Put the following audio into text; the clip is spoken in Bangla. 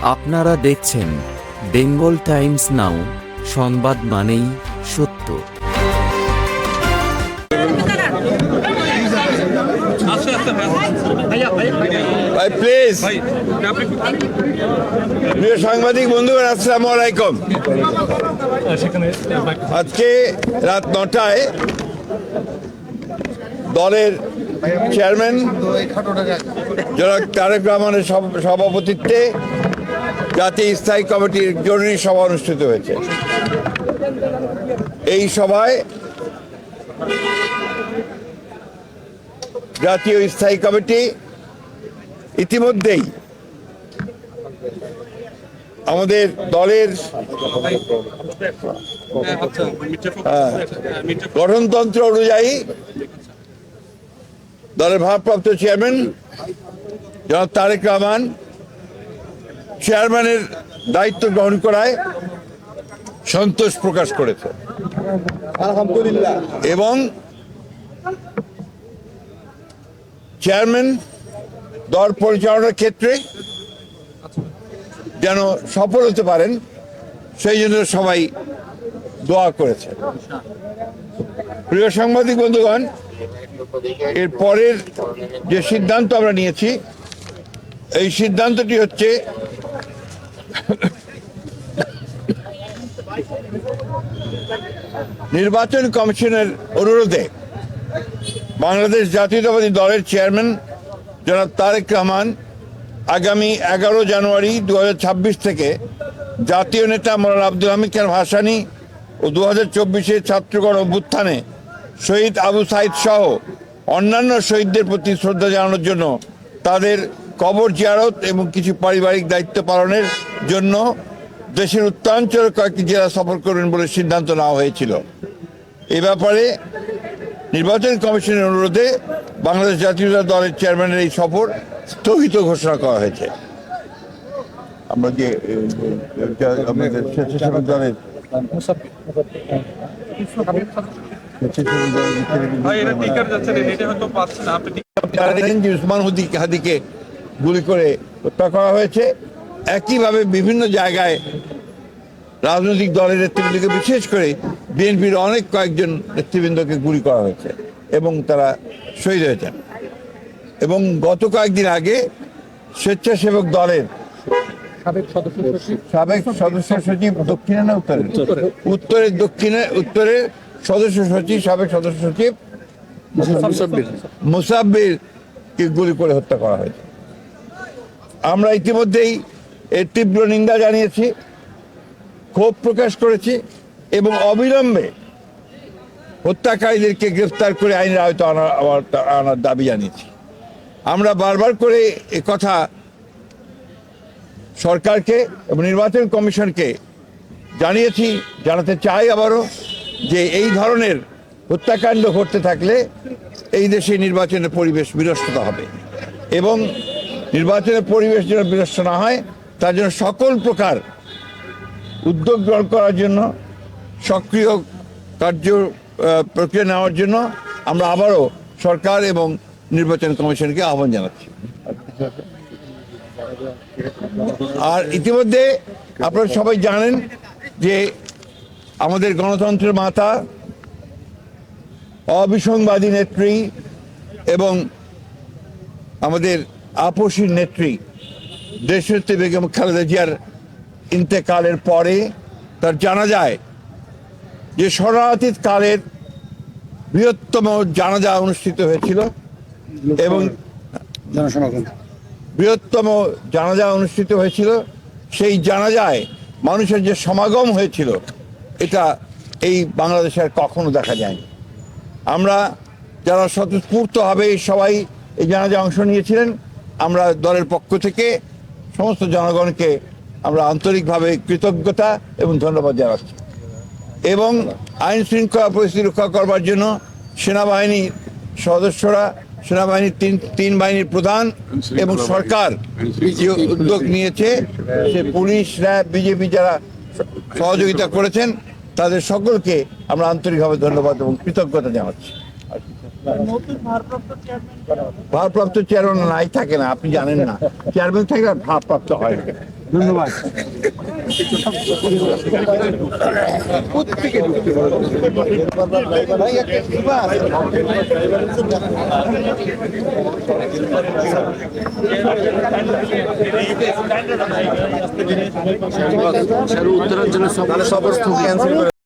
আপনারা দেখছেন বেঙ্গল টাইমস নাও, সংবাদ মানেই সত্য। প্লিজ প্রিয় সাংবাদিক বন্ধুগণ, আসসালামু আলাইকুম। আজকে রাত 9টায় দলের চেয়ারম্যান জনাব তারেক রহমানের সভাপতিত্বে জাতীয় স্থায়ী কমিটির জরুরি সভা অনুষ্ঠিত হয়েছে। এই সভায় জাতীয় স্থায়ী কমিটি ইতিমধ্যেই আমাদের দলের গঠনতন্ত্র অনুযায়ী দলের ভারপ্রাপ্ত চেয়ারম্যান জনাব তারেক রহমান চেয়ারম্যানের দায়িত্ব গ্রহণ করায় সন্তোষ প্রকাশ করেছে আলহামদুলিল্লাহ, এবং চেয়ারম্যান দল পরিচালনার ক্ষেত্রে যেন সফল হতে পারেন সেই জন্য সবাই দোয়া করেছে। প্রিয় সাংবাদিক বন্ধুগণ, এর পরের যে সিদ্ধান্ত আমরা নিয়েছি, এই সিদ্ধান্তটি হচ্ছে নির্বাচন কমিশনের অনুরোধে বাংলাদেশ জাতীয়তাবাদী দলের চেয়ারম্যান জনাব তারেক রহমান আগামী 11 জানুয়ারি 2026 থেকে জাতীয় নেতা মৌলানা আব্দুল হামিদ খান ভাসানী ও 2024 ছাত্রগণ অভ্যুত্থানে শহীদ আবু সাইদ সহ অন্যান্য শহীদদের প্রতি শ্রদ্ধা জানানোর জন্য তাদের কবর জিয়ারত এবং কিছু পারিবারিক দায়িত্ব পালনের জন্য দেশের উত্তরাঞ্চলের কয়েকটি জেলা সফর করবেন বলে সিদ্ধান্ত নেওয়া হয়েছিল। এ ব্যাপারে নির্বাচন কমিশনের অনুরোধে বাংলাদেশ জাতীয় দলের চেয়ারম্যানের এই সফর স্থগিত ঘোষণা করা হয়েছে। আমরা যে আমাদের স্বেচ্ছাসেবক দলের উসমান হাদিকে গুলি করে হত্যা করা হয়েছে। একইভাবে বিভিন্ন জায়গায় রাজনৈতিক দলের নেতৃবৃন্দকে, বিশেষ করে বিএনপির অনেক কয়েকজন নেতৃবৃন্দকে গুলি করা হয়েছে এবং তারা শহীদ হয়েছেন। এবং গত কয়েকদিন আগে স্বেচ্ছাসেবক দলের সাবেক সদস্য সচিব দক্ষিণে না উত্তরের সদস্য সচিব, সাবেক সদস্য সচিব মুসাব্বিরকে গুলি করে হত্যা করা হয়েছে। আমরা ইতিমধ্যেই এর তীব্র নিন্দা জানিয়েছি, ক্ষোভ প্রকাশ করেছি এবং অবিলম্বে হত্যাকারীদেরকে গ্রেফতার করে আইনের আওতায় আনার দাবি জানিয়েছি। আমরা বারবার করে কথা সরকারকে এবং নির্বাচন কমিশনকে জানিয়েছি, জানাতে চাই আবারও, যে এই ধরনের হত্যাকাণ্ড ঘটতে থাকলে এই দেশে নির্বাচনের পরিবেশ বিনষ্ট হবে এবং নির্বাচনের পরিবেশ যেন বিনষ্ট না হয় তার জন্য সকল প্রকার উদ্যোগ গ্রহণ করার জন্য, সক্রিয় কার্য প্রক্রিয়া নেওয়ার জন্য আমরা আবারও সরকার এবং নির্বাচন কমিশনকে আহ্বান জানাচ্ছি। আর ইতিমধ্যে আপনারা সবাই জানেন যে আমাদের গণতন্ত্রের মাতা, অবিসংবাদী নেত্রী এবং আমাদের আপসী নেত্রী দেশনেত্রী বেগম খালেদা জিয়ার ইন্তেকালের পরে তার জানাজায় যে শরণার্থী কালের বৃহত্তম জানাজা অনুষ্ঠিত হয়েছিল এবং বৃহত্তম জানাজা অনুষ্ঠিত হয়েছিল, সেই জানাজায় মানুষের যে সমাগম হয়েছিল এটা এই বাংলাদেশে আর কখনো দেখা যায়নি। আমরা যারা স্বতঃস্ফূর্তভাবে সবাই এই জানাজায় অংশ নিয়েছিলেন, আমরা দলের পক্ষ থেকে সমস্ত জনগণকে আমরা আন্তরিকভাবে কৃতজ্ঞতা এবং ধন্যবাদ জানাচ্ছি। এবং আইন শৃঙ্খলা পরিস্থিতি রক্ষা করবার জন্য সেনাবাহিনীর সদস্যরা, সেনাবাহিনীর তিন বাহিনীর প্রধান এবং সরকার যে উদ্যোগ নিয়েছে, সে পুলিশ, র্যাব, বিজেপি যারা সহযোগিতা করেছেন তাদের সকলকে আমরা আন্তরিকভাবে ধন্যবাদ এবং কৃতজ্ঞতা জানাচ্ছি। ভারপ্রাপ্ত চেয়ারম্যান নাই, থাকে না, আপনি জানেন না। চেয়ারম্যান থাকলে ভারপ্রাপ্ত হয়। ধন্যবাদ। উত্তরাঞ্চলের সব ক্যান্সেল করে